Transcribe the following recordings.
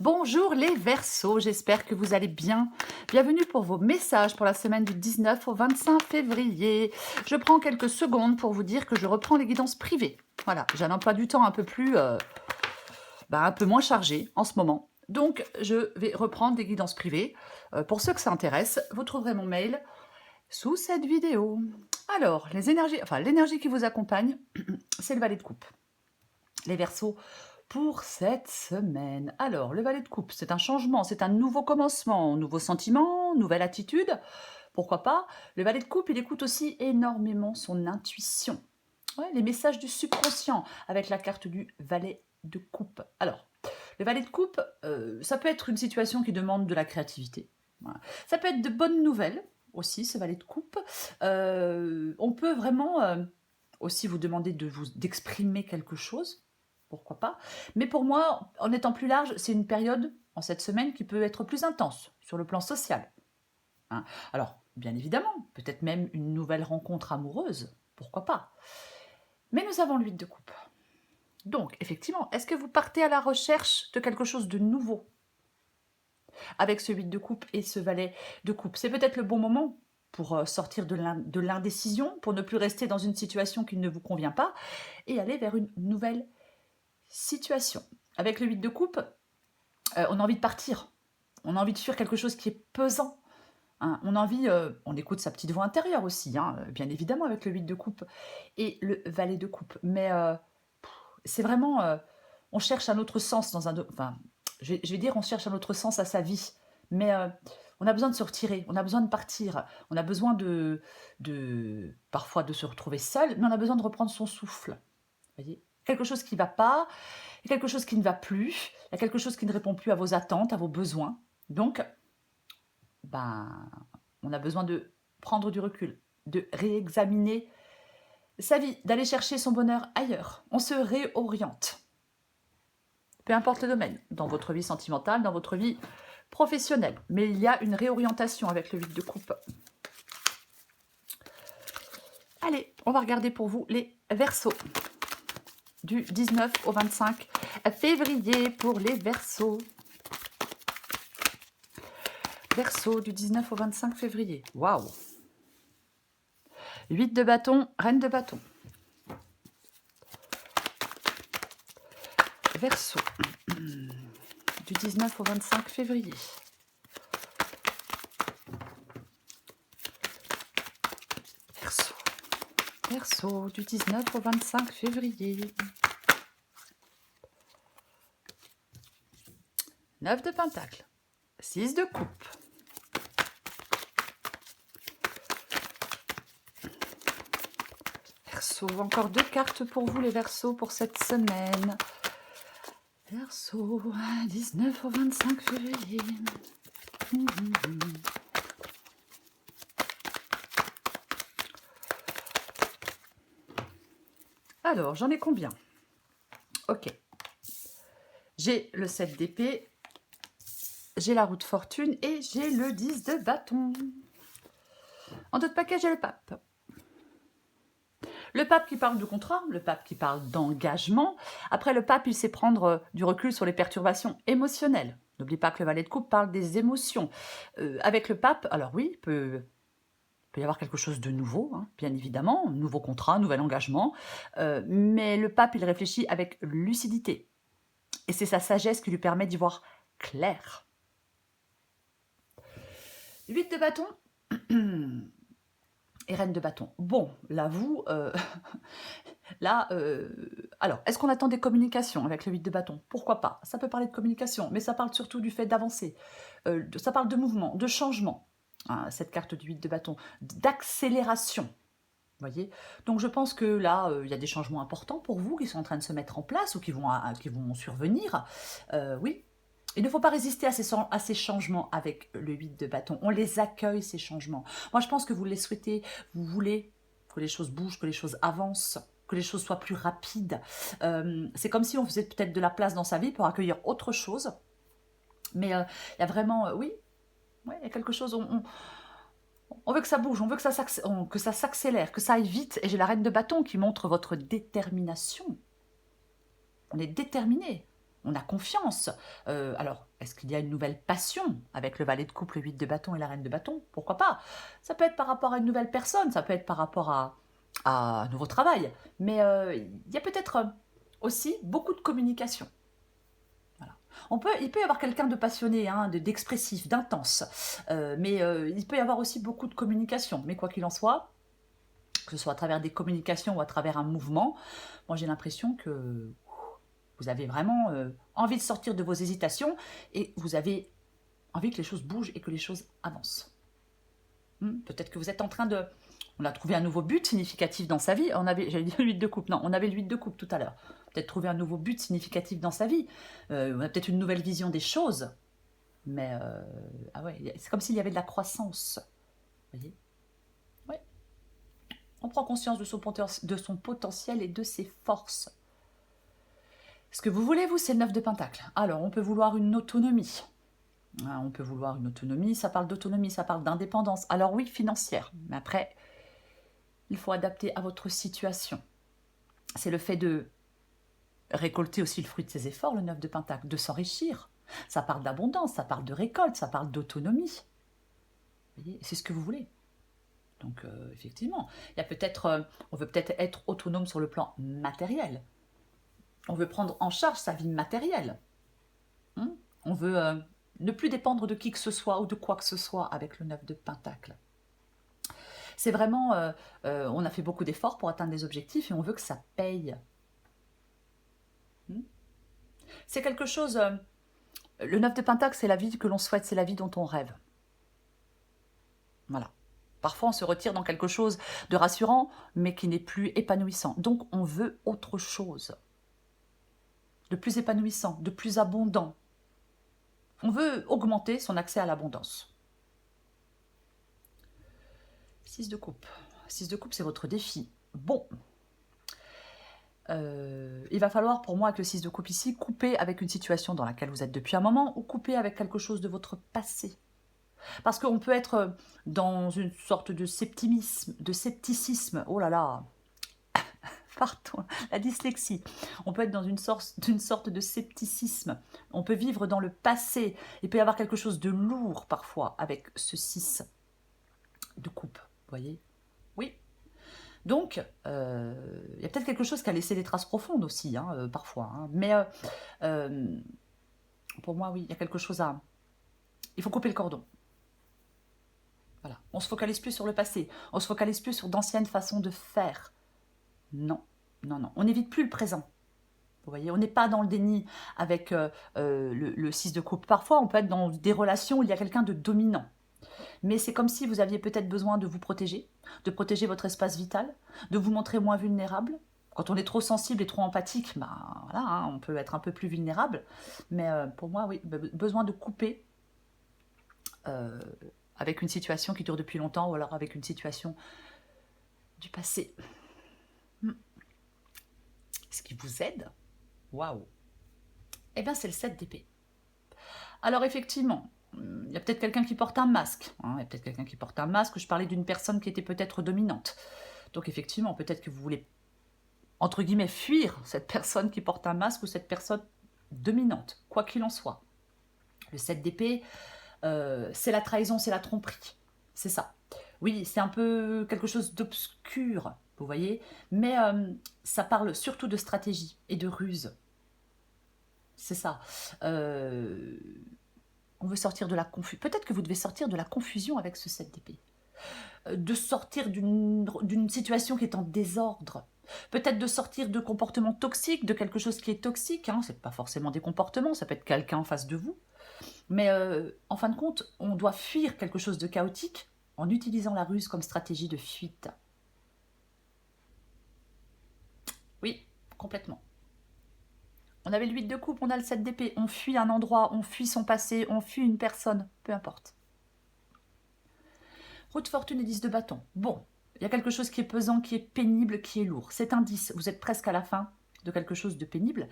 Bonjour les Verseaux, j'espère que vous allez bien. Bienvenue pour vos messages pour la semaine du 19 au 25 février. Je prends quelques secondes pour vous dire que je reprends les guidances privées. Voilà, j'ai un emploi du temps un peu plus, un peu moins chargé en ce moment. Donc, je vais reprendre des guidances privées. Pour ceux que ça intéresse, vous trouverez mon mail sous cette vidéo. Alors, les énergies, l'énergie qui vous accompagne, c'est le valet de coupe. Les Verseaux, pour cette semaine. Alors, le valet de coupe, c'est un changement, c'est un nouveau commencement, nouveau sentiment, nouvelle attitude. Pourquoi pas? Le valet de coupe, il écoute aussi énormément son intuition. Ouais, les messages du subconscient avec la carte du valet de coupe. Alors, le valet de coupe, ça peut être une situation qui demande de la créativité. Voilà. Ça peut être de bonnes nouvelles aussi, ce valet de coupe. On peut vraiment aussi vous demander d'exprimer quelque chose. Pourquoi pas? Mais pour moi, en étant plus large, c'est une période, en cette semaine, qui peut être plus intense sur le plan social. Hein. Alors, bien évidemment, peut-être même une nouvelle rencontre amoureuse, pourquoi pas? Mais nous avons l'huile de coupe. Donc, effectivement, est-ce que vous partez à la recherche de quelque chose de nouveau avec ce 8 de coupe et ce valet de coupe? C'est peut-être le bon moment pour sortir de l'indécision, pour ne plus rester dans une situation qui ne vous convient pas et aller vers une nouvelle situation. Avec le 8 de coupe, on a envie de partir. On a envie de fuir quelque chose qui est pesant. Hein. On a envie, on écoute sa petite voix intérieure aussi, hein, bien évidemment, avec le 8 de coupe et le valet de coupe. Mais c'est vraiment, on cherche un autre sens dans un... Enfin, je vais dire, on cherche un autre sens à sa vie. Mais on a besoin de se retirer, on a besoin de partir, on a besoin parfois de se retrouver seul, mais on a besoin de reprendre son souffle. Voyez, quelque chose qui ne va pas, quelque chose qui ne va plus, il y a quelque chose qui ne répond plus à vos attentes, à vos besoins. Donc, on a besoin de prendre du recul, de réexaminer sa vie, d'aller chercher son bonheur ailleurs. On se réoriente. Peu importe le domaine, dans votre vie sentimentale, dans votre vie professionnelle. Mais il y a une réorientation avec le 8 de coupe. Allez, on va regarder pour vous les Verseaux. Du 19 au 25 février pour les Verseaux. Verseau du 19 au 25 février. Waouh! 8 de bâton, reine de bâton. Verseau du 19 au 25 février. Verseau. Verseau du 19 au 25 février. 9 de pentacle. 6 de coupe. Verseau, encore 2 cartes pour vous les Verseaux pour cette semaine. Verseau, 19 au 25 février. Alors, j'en ai combien? Ok. J'ai le 7 d'épée, j'ai la roue de fortune et j'ai le 10 de bâton. En d'autres paquets, j'ai le pape. Le pape qui parle de contrat, le pape qui parle d'engagement. Après, le pape, il sait prendre du recul sur les perturbations émotionnelles. N'oublie pas que le valet de coupe parle des émotions. Avec le pape, alors oui, il peut y avoir quelque chose de nouveau, hein, bien évidemment, nouveau contrat, nouvel engagement. Mais le pape, il réfléchit avec lucidité. Et c'est sa sagesse qui lui permet d'y voir clair. 8 de bâton et reine de bâton. Bon, là, vous... alors, est-ce qu'on attend des communications avec le 8 de bâton? Pourquoi pas? Ça peut parler de communication, mais ça parle surtout du fait d'avancer. Ça parle de mouvement, de changement, hein, cette carte du 8 de bâton, d'accélération. Voyez, donc je pense que là, il y a des changements importants pour vous qui sont en train de se mettre en place ou qui vont survenir. Oui, il ne faut pas résister à ces changements avec le 8 de bâton. On les accueille, ces changements. Moi, je pense que vous les souhaitez, vous voulez que les choses bougent, que les choses avancent, que les choses soient plus rapides. C'est comme si on faisait peut-être de la place dans sa vie pour accueillir autre chose. Mais il y a vraiment, oui, ouais, il y a quelque chose... On veut que ça bouge, on veut que ça s'accélère, que ça aille vite. Et j'ai la reine de bâton qui montre votre détermination. On est déterminé. On a confiance. Alors, est-ce qu'il y a une nouvelle passion avec le valet de coupe, le 8 de bâton et la reine de bâton? Pourquoi pas? Ça peut être par rapport à une nouvelle personne, ça peut être par rapport à un nouveau travail. Mais il y a peut-être aussi beaucoup de communication. Voilà. Il peut y avoir quelqu'un de passionné, hein, d'expressif, d'intense. Mais il peut y avoir aussi beaucoup de communication. Mais quoi qu'il en soit, que ce soit à travers des communications ou à travers un mouvement, moi j'ai l'impression que vous avez vraiment envie de sortir de vos hésitations et vous avez envie que les choses bougent et que les choses avancent. Peut-être que vous êtes en train de... On a trouvé un nouveau but significatif dans sa vie. J'allais dire l'huile de coupe. Non, on avait l'huile de coupe tout à l'heure. Peut-être trouver un nouveau but significatif dans sa vie. On a peut-être une nouvelle vision des choses. Mais ah ouais, c'est comme s'il y avait de la croissance. Vous voyez? Ouais. On prend conscience de son potentiel et de ses forces. Ce que vous voulez, vous, c'est le 9 de Pentacle. Alors, on peut vouloir une autonomie. On peut vouloir une autonomie, ça parle d'autonomie, ça parle d'indépendance. Alors oui, financière, mais après, il faut adapter à votre situation. C'est le fait de récolter aussi le fruit de ses efforts, le 9 de Pentacle, de s'enrichir. Ça parle d'abondance, ça parle de récolte, ça parle d'autonomie. C'est ce que vous voulez. Donc, effectivement, il y a peut-être, on veut peut-être être autonome sur le plan matériel. On veut prendre en charge sa vie matérielle. On veut ne plus dépendre de qui que ce soit ou de quoi que ce soit avec le 9 de Pentacle. C'est vraiment, on a fait beaucoup d'efforts pour atteindre des objectifs et on veut que ça paye. C'est quelque chose, le 9 de Pentacle, c'est la vie que l'on souhaite, c'est la vie dont on rêve. Voilà. Parfois, on se retire dans quelque chose de rassurant, mais qui n'est plus épanouissant. Donc, on veut autre chose. De plus épanouissant, de plus abondant. On veut augmenter son accès à l'abondance. 6 de coupe. 6 de coupe, c'est votre défi. Bon. Il va falloir, pour moi, avec le 6 de coupe ici, couper avec une situation dans laquelle vous êtes depuis un moment ou couper avec quelque chose de votre passé. Parce qu'on peut être dans une sorte de scepticisme. Oh là là, pardon, la dyslexie. On peut être dans une sorte de scepticisme. On peut vivre dans le passé. Il peut y avoir quelque chose de lourd parfois avec ce 6 de coupe. Vous voyez? Oui. Donc, il y a peut-être quelque chose qui a laissé des traces profondes aussi, hein, parfois. Hein. Mais pour moi, oui, il y a quelque chose à... Il faut couper le cordon. Voilà. On ne se focalise plus sur le passé. On ne se focalise plus sur d'anciennes façons de faire. Non, non, non. On n'évite plus le présent. Vous voyez, on n'est pas dans le déni avec le 6 de coupe. Parfois, on peut être dans des relations où il y a quelqu'un de dominant. Mais c'est comme si vous aviez peut-être besoin de vous protéger, de protéger votre espace vital, de vous montrer moins vulnérable. Quand on est trop sensible et trop empathique, ben, voilà, hein, on peut être un peu plus vulnérable. Mais pour moi, oui, besoin de couper avec une situation qui dure depuis longtemps ou alors avec une situation du passé. Ce qui vous aide, waouh, eh bien c'est le 7 d'épée. Alors effectivement, il y a peut-être quelqu'un qui porte un masque. Hein, il y a peut-être quelqu'un qui porte un masque. Je parlais d'une personne qui était peut-être dominante. Donc effectivement, peut-être que vous voulez, entre guillemets, fuir cette personne qui porte un masque ou cette personne dominante, quoi qu'il en soit. Le 7 d'épée, c'est la trahison, c'est la tromperie. C'est ça. Oui, c'est un peu quelque chose d'obscur, vous voyez. Mais ça parle surtout de stratégie et de ruse. C'est ça. On veut sortir de la confusion. Peut-être que vous devez sortir de la confusion avec ce 7 d'épée. De sortir d'une situation qui est en désordre. Peut-être de sortir de comportements toxiques, de quelque chose qui est toxique. Hein. Ce n'est pas forcément des comportements, ça peut être quelqu'un en face de vous. Mais en fin de compte, on doit fuir quelque chose de chaotique en utilisant la ruse comme stratégie de fuite. Oui, complètement. On avait le 8 de coupe, on a le 7 d'épée. On fuit un endroit, on fuit son passé, on fuit une personne, peu importe. Roue de fortune et 10 de bâton. Bon, il y a quelque chose qui est pesant, qui est pénible, qui est lourd. C'est un 10. Vous êtes presque à la fin de quelque chose de pénible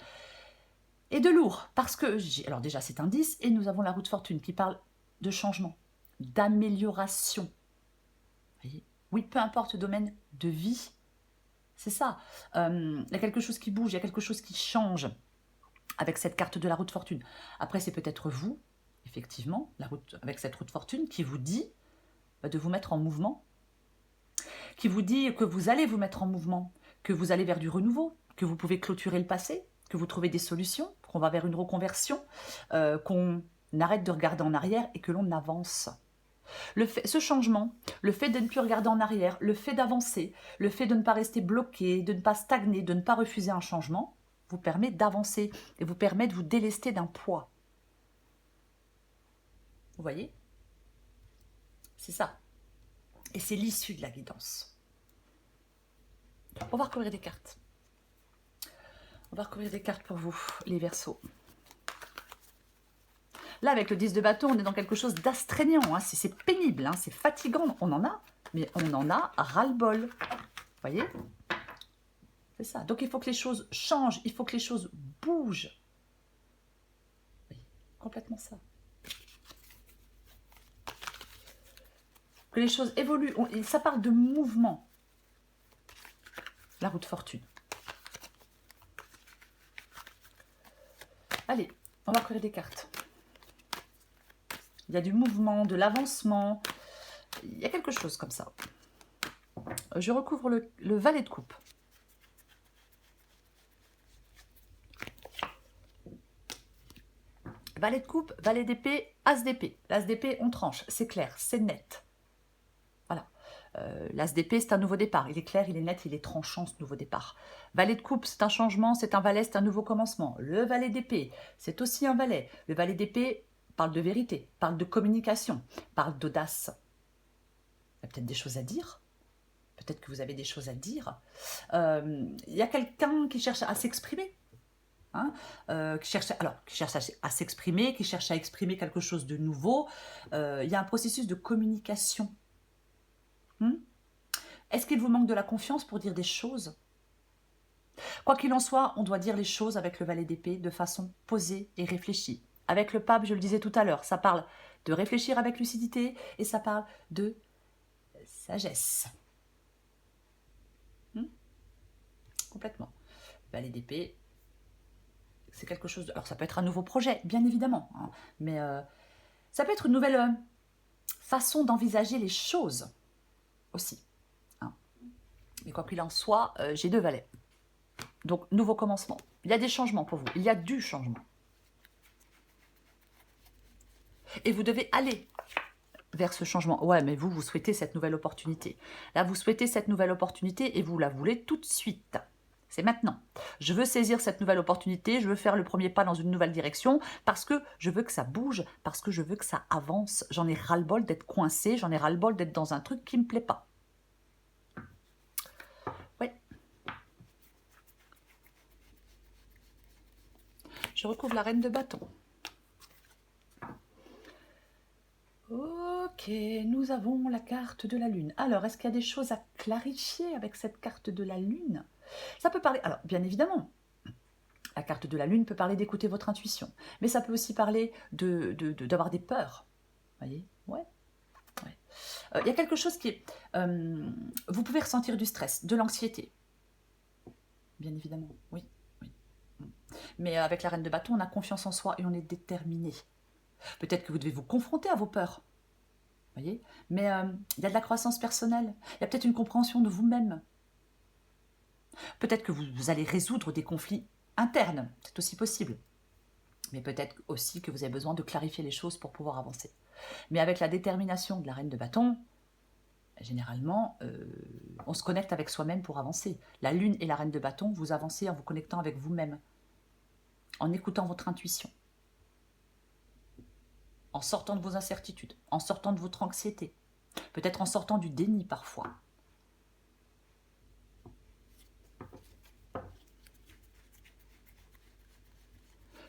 et de lourd. Parce que, alors déjà, c'est un 10 et nous avons la roue de fortune qui parle de changement, d'amélioration. Oui, peu importe le domaine de vie. C'est ça. Il y a quelque chose qui bouge, il y a quelque chose qui change. avec cette carte de la roue de fortune. Après, c'est peut-être vous, effectivement, avec cette roue de fortune, qui vous dit de vous mettre en mouvement, qui vous dit que vous allez vous mettre en mouvement, que vous allez vers du renouveau, que vous pouvez clôturer le passé, que vous trouvez des solutions, qu'on va vers une reconversion, qu'on arrête de regarder en arrière et que l'on avance. Ce changement, le fait de ne plus regarder en arrière, le fait d'avancer, le fait de ne pas rester bloqué, de ne pas stagner, de ne pas refuser un changement, vous permet d'avancer et vous permet de vous délester d'un poids. Vous voyez? C'est ça. Et c'est l'issue de la guidance. On va recouvrir des cartes. On va recouvrir des cartes pour vous, les Verseaux. Là, avec le 10 de bâton, on est dans quelque chose d'astreignant. Hein. C'est pénible, hein, c'est fatigant. On en a, mais on en a ras-le-bol. Vous voyez? C'est ça. Donc, il faut que les choses changent. Il faut que les choses bougent. Oui, complètement ça. Que les choses évoluent. Ça parle de mouvement. La roue de fortune. Allez, on va recouvrir des cartes. Il y a du mouvement, de l'avancement. Il y a quelque chose comme ça. Je recouvre le valet de coupe. Valet de coupe, valet d'épée, as d'épée. L'as d'épée, on tranche. C'est clair, c'est net. Voilà. L'as d'épée, c'est un nouveau départ. Il est clair, il est net, il est tranchant, ce nouveau départ. Valet de coupe, c'est un changement, c'est un valet, c'est un nouveau commencement. Le valet d'épée, c'est aussi un valet. Le valet d'épée parle de vérité, parle de communication, parle d'audace. Il y a peut-être des choses à dire. Peut-être que vous avez des choses à dire. Il y a quelqu'un qui cherche à s'exprimer. Hein, qui cherche à s'exprimer, qui cherche à exprimer quelque chose de nouveau. Il y a un processus de communication. Est-ce qu'il vous manque de la confiance pour dire des choses? Quoi qu'il en soit, on doit dire les choses avec le valet d'épée de façon posée et réfléchie. Avec le pape, je le disais tout à l'heure, ça parle de réfléchir avec lucidité et ça parle de sagesse. Complètement. Valet d'épée, c'est quelque chose de... Alors, ça peut être un nouveau projet, bien évidemment, hein, mais ça peut être une nouvelle façon d'envisager les choses aussi. Hein. Mais quoi qu'il en soit, j'ai deux valets. Donc, nouveau commencement. Il y a des changements pour vous. Il y a du changement. Et vous devez aller vers ce changement. Ouais, mais vous souhaitez cette nouvelle opportunité. Là, vous souhaitez cette nouvelle opportunité et vous la voulez tout de suite. C'est maintenant. Je veux saisir cette nouvelle opportunité, je veux faire le premier pas dans une nouvelle direction parce que je veux que ça bouge, parce que je veux que ça avance. J'en ai ras-le-bol d'être coincé, j'en ai ras-le-bol d'être dans un truc qui ne me plaît pas. Oui. Je recouvre la reine de bâton. Ok, nous avons la carte de la lune. Alors, est-ce qu'il y a des choses à clarifier avec cette carte de la lune? Ça peut parler... Alors, bien évidemment, la carte de la lune peut parler d'écouter votre intuition. Mais ça peut aussi parler d'avoir des peurs. Vous voyez? Ouais. Il y a quelque chose qui est... vous pouvez ressentir du stress, de l'anxiété. Bien évidemment, oui. Mais avec la reine de bâton, on a confiance en soi et on est déterminé. Peut-être que vous devez vous confronter à vos peurs. Vous voyez? Mais il y a de la croissance personnelle. Il y a peut-être une compréhension de vous-même. Peut-être que vous allez résoudre des conflits internes. C'est aussi possible. Mais peut-être aussi que vous avez besoin de clarifier les choses pour pouvoir avancer. Mais avec la détermination de la reine de bâton, généralement, on se connecte avec soi-même pour avancer. La lune et la reine de bâton, vous avancez en vous connectant avec vous-même, en écoutant votre intuition, en sortant de vos incertitudes, en sortant de votre anxiété, peut-être en sortant du déni parfois.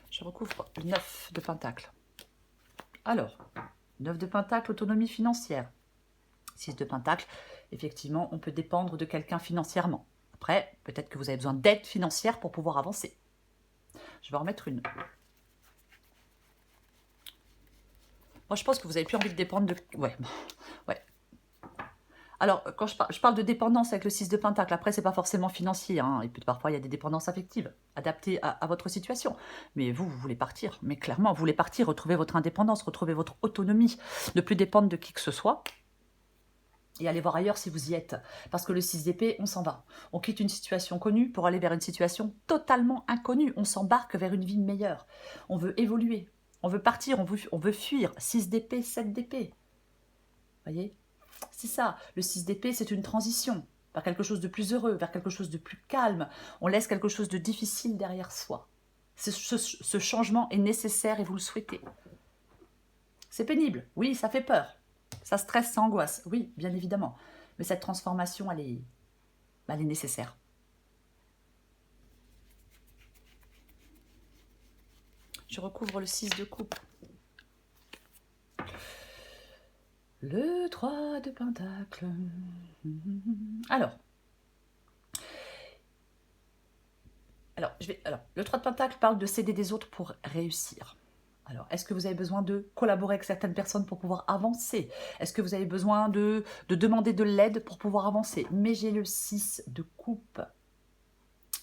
Je recouvre le 9 de Pentacle. Alors, 9 de Pentacle, autonomie financière. 6 de Pentacle, effectivement, on peut dépendre de quelqu'un financièrement. Après, peut-être que vous avez besoin d'aide financière pour pouvoir avancer. Je vais en remettre une. Moi, je pense que vous n'avez plus envie de dépendre de... Ouais. Alors, quand je parle de dépendance avec le 6 de Pentacle, après, c'est pas forcément financier, hein, et puis parfois, il y a des dépendances affectives, adaptées à votre situation. Mais vous, vous voulez partir, mais clairement, vous voulez partir, retrouver votre indépendance, retrouver votre autonomie, ne plus dépendre de qui que ce soit, et aller voir ailleurs si vous y êtes. Parce que le 6 d'épée, on s'en va. On quitte une situation connue pour aller vers une situation totalement inconnue. On s'embarque vers une vie meilleure. On veut évoluer, on veut partir, on veut fuir. 6 d'épée, 7 d'épée. Voyez, c'est ça. Le 6 d'épée, c'est une transition vers quelque chose de plus heureux, vers quelque chose de plus calme. On laisse quelque chose de difficile derrière soi. Ce changement est nécessaire et vous le souhaitez. C'est pénible, oui, ça fait peur. Ça stresse, ça angoisse, oui, bien évidemment. Mais cette transformation, elle est nécessaire. Je recouvre le 6 de coupe. Le 3 de pentacle. Alors, le 3 de pentacle parle de s'aider des autres pour réussir. Alors, est-ce que vous avez besoin de collaborer avec certaines personnes pour pouvoir avancer? Est-ce que vous avez besoin de demander de l'aide pour pouvoir avancer? Mais j'ai le 6 de coupe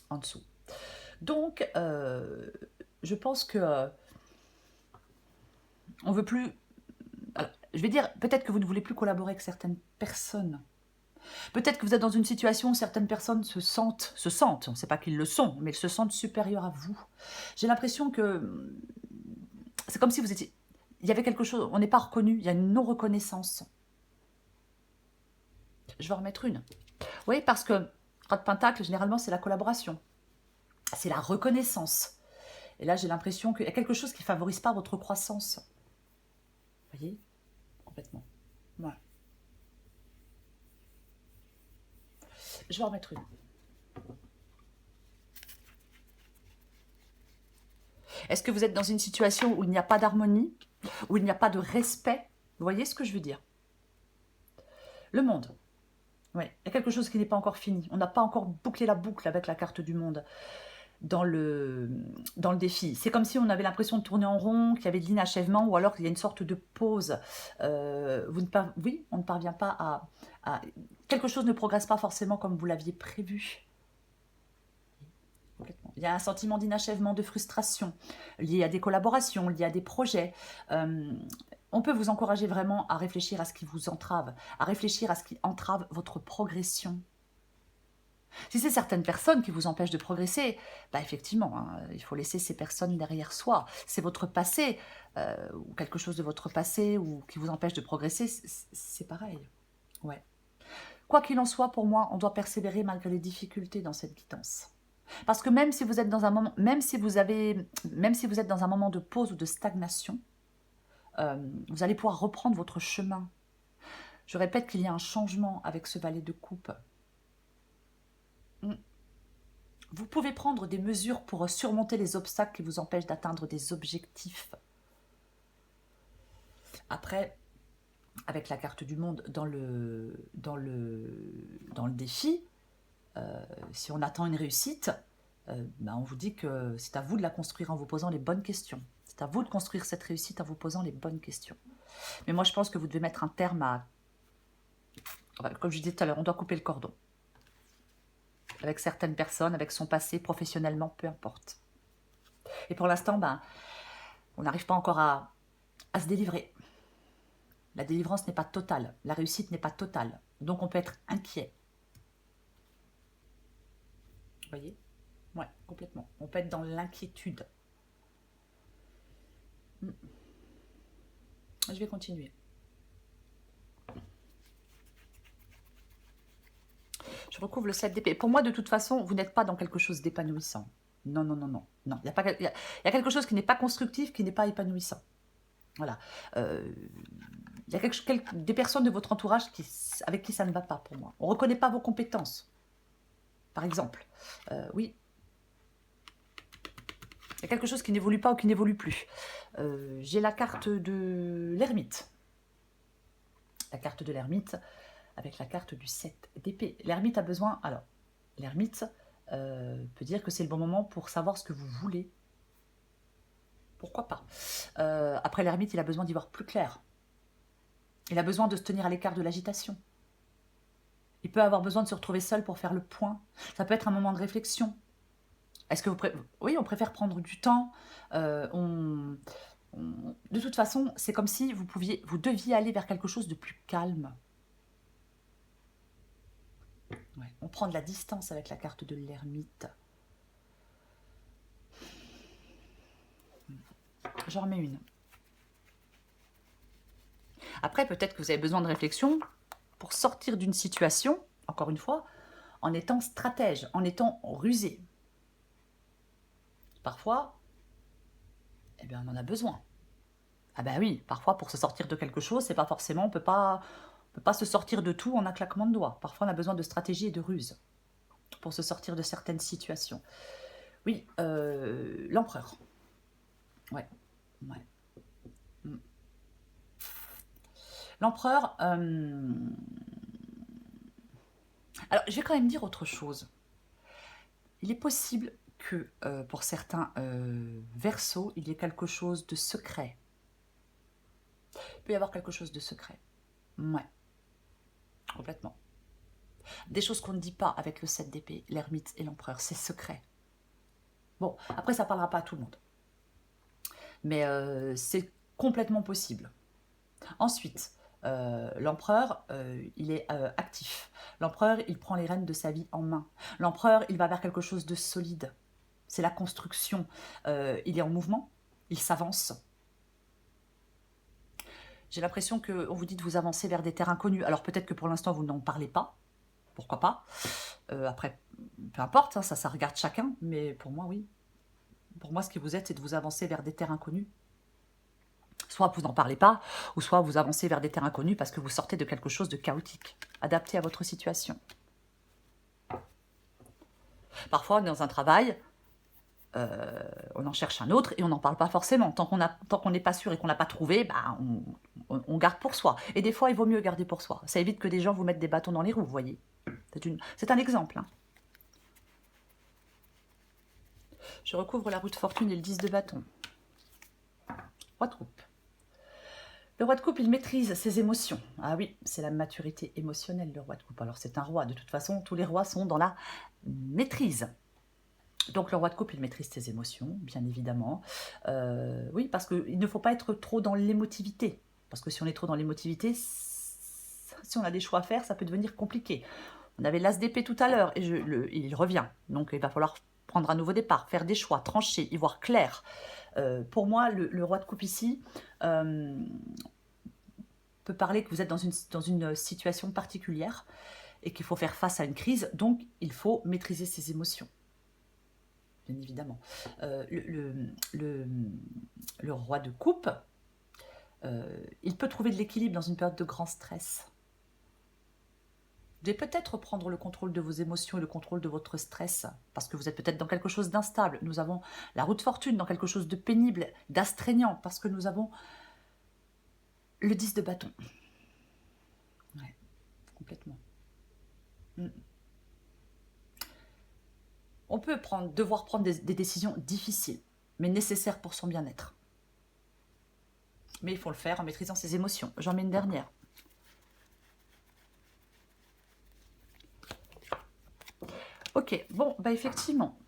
en dessous. Donc, je pense que on veut plus... Alors, je vais dire, peut-être que vous ne voulez plus collaborer avec certaines personnes. Peut-être que vous êtes dans une situation où certaines personnes se sentent, on ne sait pas qu'ils le sont, mais elles se sentent supérieures à vous. J'ai l'impression que c'est comme si vous étiez... Il y avait quelque chose, on n'est pas reconnu, il y a une non-reconnaissance. Je vais en remettre une. Oui, parce que Roi de Pentacle, généralement, c'est la collaboration. C'est la reconnaissance. Et là, j'ai l'impression qu'il y a quelque chose qui ne favorise pas votre croissance. Vous voyez? Complètement. Ouais. Je vais en remettre une. Est-ce que vous êtes dans une situation où il n'y a pas d'harmonie, où il n'y a pas de respect? Vous voyez ce que je veux dire? Le monde. Oui, il y a quelque chose qui n'est pas encore fini. On n'a pas encore bouclé la boucle avec la carte du monde dans le défi. C'est comme si on avait l'impression de tourner en rond, qu'il y avait de l'inachèvement, ou alors qu'il y a une sorte de pause. Oui, on ne parvient pas à... Quelque chose ne progresse pas forcément comme vous l'aviez prévu. Il y a un sentiment d'inachèvement, de frustration, lié à des collaborations, lié à des projets. On peut vous encourager vraiment à réfléchir à ce qui vous entrave, à réfléchir à ce qui entrave votre progression. Si c'est certaines personnes qui vous empêchent de progresser, bah effectivement, hein, il faut laisser ces personnes derrière soi. C'est votre passé, ou quelque chose de votre passé, ou qui vous empêche de progresser, c'est pareil. Ouais. Quoi qu'il en soit, pour moi, on doit persévérer malgré les difficultés dans cette guidance. Parce que même si vous êtes dans un moment, même si vous êtes dans un moment de pause ou de stagnation, vous allez pouvoir reprendre votre chemin. Je répète qu'il y a un changement avec ce valet de coupe. Vous pouvez prendre des mesures pour surmonter les obstacles qui vous empêchent d'atteindre des objectifs. Après, avec la carte du monde dans le défi, si on attend une réussite, on vous dit que c'est à vous de la construire en vous posant les bonnes questions. C'est à vous de construire cette réussite en vous posant les bonnes questions. Mais moi, je pense que vous devez mettre un terme à... Comme je disais tout à l'heure, on doit couper le cordon. Avec certaines personnes, avec son passé, professionnellement, peu importe. Et pour l'instant, on n'arrive pas encore à se délivrer. La délivrance n'est pas totale, la réussite n'est pas totale. Donc on peut être inquiet. Vous voyez? Ouais, complètement. On peut être dans l'inquiétude. Je vais continuer. Je recouvre le 7 d'épée. Pour moi, de toute façon, vous n'êtes pas dans quelque chose d'épanouissant. Non, non, non, non. Non, il y a quelque chose qui n'est pas constructif, qui n'est pas épanouissant. Voilà. Il y a des personnes de votre entourage avec qui ça ne va pas pour moi. On ne reconnaît pas vos compétences. Par exemple. Oui. Il y a quelque chose qui n'évolue pas ou qui n'évolue plus. J'ai la carte de l'ermite. La carte de l'ermite avec la carte du 7 d'épée. L'ermite a besoin... Alors, l'ermite peut dire que c'est le bon moment pour savoir ce que vous voulez. Pourquoi pas? Après, l'ermite, il a besoin d'y voir plus clair. Il a besoin de se tenir à l'écart de l'agitation. Il peut avoir besoin de se retrouver seul pour faire le point. Ça peut être un moment de réflexion. Est-ce que oui, on préfère prendre du temps. De toute façon, c'est comme si vous deviez aller vers quelque chose de plus calme. Ouais. On prend de la distance avec la carte de l'ermite. J'en remets une. Après, peut-être que vous avez besoin de réflexion pour sortir d'une situation, encore une fois, en étant stratège, en étant rusé. Parfois, eh bien, on en a besoin. Ah ben oui, parfois pour se sortir de quelque chose, c'est pas forcément, on peut pas se sortir de tout en un claquement de doigts. Parfois on a besoin de stratégie et de ruse pour se sortir de certaines situations. Oui, l'empereur. Ouais, ouais. Mm. L'empereur. Alors, je vais quand même dire autre chose. Il est possible que pour certains Verseaux, il y ait quelque chose de secret. Il peut y avoir quelque chose de secret. Ouais, complètement. Des choses qu'on ne dit pas avec le 7 d'épée, l'ermite et l'empereur, c'est secret. Bon, après, ça ne parlera pas à tout le monde. Mais c'est complètement possible. Ensuite, l'empereur, il est actif. L'empereur, il prend les rênes de sa vie en main. L'empereur, il va vers quelque chose de solide. C'est la construction. Il est en mouvement, il s'avance. J'ai l'impression qu'on vous dit de vous avancer vers des terres inconnues. Alors peut-être que pour l'instant, vous n'en parlez pas. Pourquoi pas. Après, peu importe, hein, ça regarde chacun. Mais pour moi, oui. Pour moi, ce que vous êtes, c'est de vous avancer vers des terres inconnues. Soit vous n'en parlez pas, ou soit vous avancez vers des terres inconnues parce que vous sortez de quelque chose de chaotique, adapté à votre situation. Parfois, dans un travail, on en cherche un autre et on n'en parle pas forcément. Tant qu'on n'est pas sûr et qu'on n'a pas trouvé, bah, on garde pour soi. Et des fois, il vaut mieux garder pour soi. Ça évite que des gens vous mettent des bâtons dans les roues, vous voyez. C'est un exemple. Hein. Je recouvre la roue de fortune et le 10 de bâton. Roi de coupe. Le roi de coupe, il maîtrise ses émotions. Ah oui, c'est la maturité émotionnelle, le roi de coupe. Alors c'est un roi, de toute façon, tous les rois sont dans la maîtrise. Donc le roi de coupe, il maîtrise ses émotions, bien évidemment. Oui, parce qu'il ne faut pas être trop dans l'émotivité. Parce que si on est trop dans l'émotivité, si on a des choix à faire, ça peut devenir compliqué. On avait l'as d'épée tout à l'heure, et il revient. Donc il va falloir prendre un nouveau départ, faire des choix, trancher, y voir clair. Pour moi, le roi de coupe ici peut parler que vous êtes dans une situation particulière et qu'il faut faire face à une crise, donc il faut maîtriser ses émotions. Bien évidemment. Le roi de coupe, il peut trouver de l'équilibre dans une période de grand stress. Vous devez peut-être prendre le contrôle de vos émotions et le contrôle de votre stress, parce que vous êtes peut-être dans quelque chose d'instable. Nous avons la roue de fortune dans quelque chose de pénible, d'astreignant, parce que nous avons le 10 de bâton. Ouais, complètement. On peut devoir prendre des décisions difficiles, mais nécessaires pour son bien-être. Mais il faut le faire en maîtrisant ses émotions. J'en mets une dernière. Ok, bon, bah effectivement,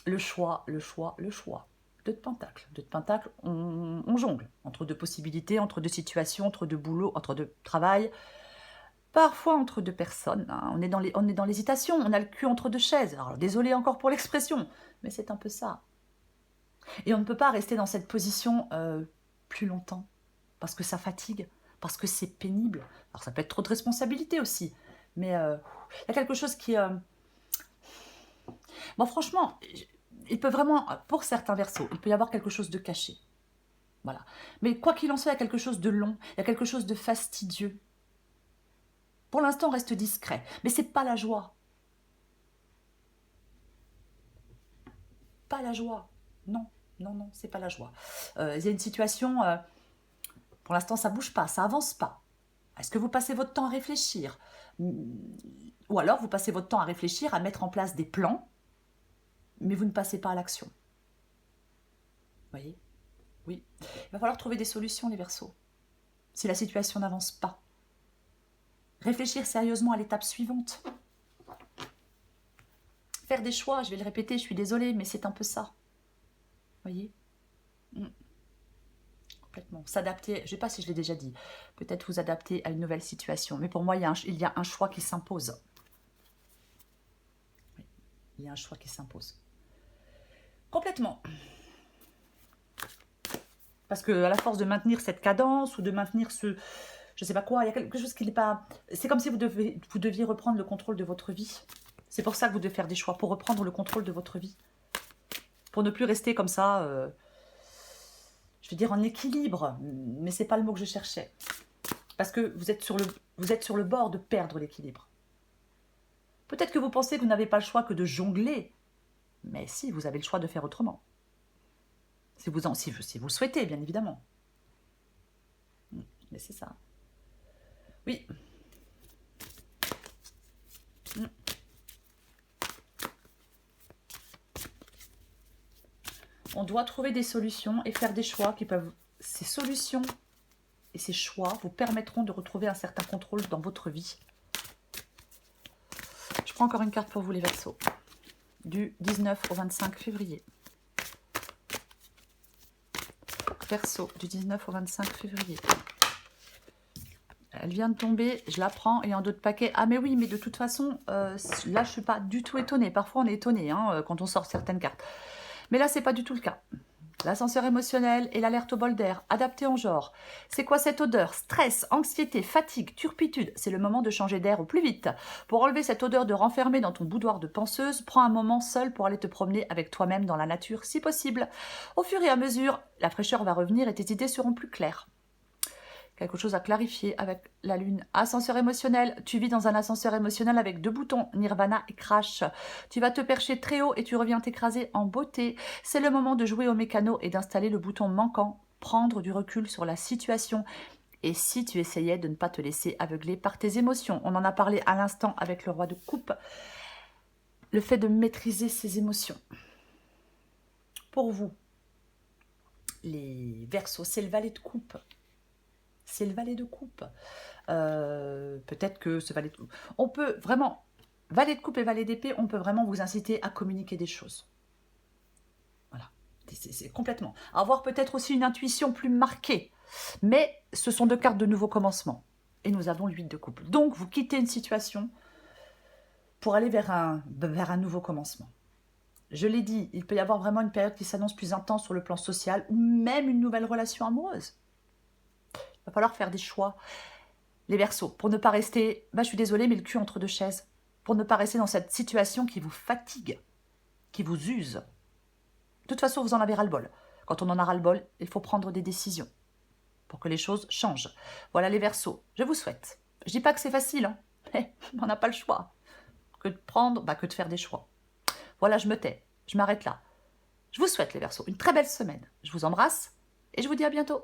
le choix. Deux de pentacle. Deux de pentacle, on jongle entre deux possibilités, entre deux situations, entre deux boulots, entre deux travail, parfois entre deux personnes. Hein. On est dans l'hésitation, on a le cul entre deux chaises. Alors désolé encore pour l'expression, mais c'est un peu ça. Et on ne peut pas rester dans cette position plus longtemps, parce que ça fatigue, parce que c'est pénible. Alors ça peut être trop de responsabilité aussi, mais il y a quelque chose qui... Bon, franchement, il peut vraiment, pour certains Verseaux, il peut y avoir quelque chose de caché. Voilà. Mais quoi qu'il en soit, il y a quelque chose de long, il y a quelque chose de fastidieux. Pour l'instant, on reste discret, mais c'est pas la joie. Pas la joie. Non, non, non, c'est pas la joie. Il y a une situation, pour l'instant, ça bouge pas, ça avance pas. Est-ce que vous passez votre temps à réfléchir? Ou alors, vous passez votre temps à réfléchir, à mettre en place des plans, mais vous ne passez pas à l'action. Vous voyez? Oui. Il va falloir trouver des solutions, les Verseaux, si la situation n'avance pas. Réfléchir sérieusement à l'étape suivante. Faire des choix, je vais le répéter, je suis désolée, mais c'est un peu ça. Vous voyez? Complètement. S'adapter, je ne sais pas si je l'ai déjà dit, peut-être vous adapter à une nouvelle situation. Mais pour moi, il y a un choix qui s'impose. Oui, il y a un choix qui s'impose. Complètement. Parce que à la force de maintenir cette cadence ou de maintenir ce... Je ne sais pas quoi, il y a quelque chose qui n'est pas... C'est comme si vous deviez reprendre le contrôle de votre vie. C'est pour ça que vous devez faire des choix, pour reprendre le contrôle de votre vie. Pour ne plus rester comme ça, je veux dire en équilibre, mais ce n'est pas le mot que je cherchais. Parce que vous êtes sur le bord de perdre l'équilibre. Peut-être que vous pensez que vous n'avez pas le choix que de jongler, mais si, vous avez le choix de faire autrement. Si vous le souhaitez, bien évidemment. Mais c'est ça. Oui. On doit trouver des solutions et faire des choix qui peuvent... Ces solutions et ces choix vous permettront de retrouver un certain contrôle dans votre vie. Je prends encore une carte pour vous, les Verseaux. Du 19 au 25 février. Verseau, du 19 au 25 février. Elle vient de tomber, je la prends et en d'autres paquets. Ah mais oui, mais de toute façon, là je ne suis pas du tout étonnée. Parfois on est étonné quand on sort certaines cartes. Mais là, c'est pas du tout le cas. L'ascenseur émotionnel et l'alerte au bol d'air, adapté en genre. C'est quoi cette odeur? Stress, anxiété, fatigue, turpitude. C'est le moment de changer d'air au plus vite. Pour enlever cette odeur de renfermé dans ton boudoir de penseuse, prends un moment seul pour aller te promener avec toi-même dans la nature, si possible. Au fur et à mesure, la fraîcheur va revenir et tes idées seront plus claires. Quelque chose à clarifier avec la lune. Ascenseur émotionnel. Tu vis dans un ascenseur émotionnel avec 2 boutons, Nirvana et Crash. Tu vas te percher très haut et tu reviens t'écraser en beauté. C'est le moment de jouer au mécano et d'installer le bouton manquant. Prendre du recul sur la situation. Et si tu essayais de ne pas te laisser aveugler par tes émotions. On en a parlé à l'instant avec le roi de coupe. Le fait de maîtriser ses émotions. Pour vous, les Verseaux, c'est le valet de coupe. C'est le valet de coupe. Peut-être que ce valet de coupe... On peut vraiment... Valet de coupe et valet d'épée, on peut vraiment vous inciter à communiquer des choses. Voilà. C'est complètement. Avoir peut-être aussi une intuition plus marquée. Mais ce sont 2 cartes de nouveau commencement. Et nous avons l'8 de coupe. Donc, vous quittez une situation pour aller vers un nouveau commencement. Je l'ai dit, il peut y avoir vraiment une période qui s'annonce plus intense sur le plan social ou même une nouvelle relation amoureuse. Il va falloir faire des choix. Les Verseaux, pour ne pas rester, je suis désolée, mais le cul entre 2 chaises. Pour ne pas rester dans cette situation qui vous fatigue, qui vous use. De toute façon, vous en avez ras-le-bol. Quand on en a ras-le-bol, il faut prendre des décisions pour que les choses changent. Voilà les Verseaux, je vous souhaite. Je dis pas que c'est facile, mais on n'a pas le choix. Que de prendre, que de faire des choix. Voilà, je me tais, je m'arrête là. Je vous souhaite les Verseaux une très belle semaine. Je vous embrasse et je vous dis à bientôt.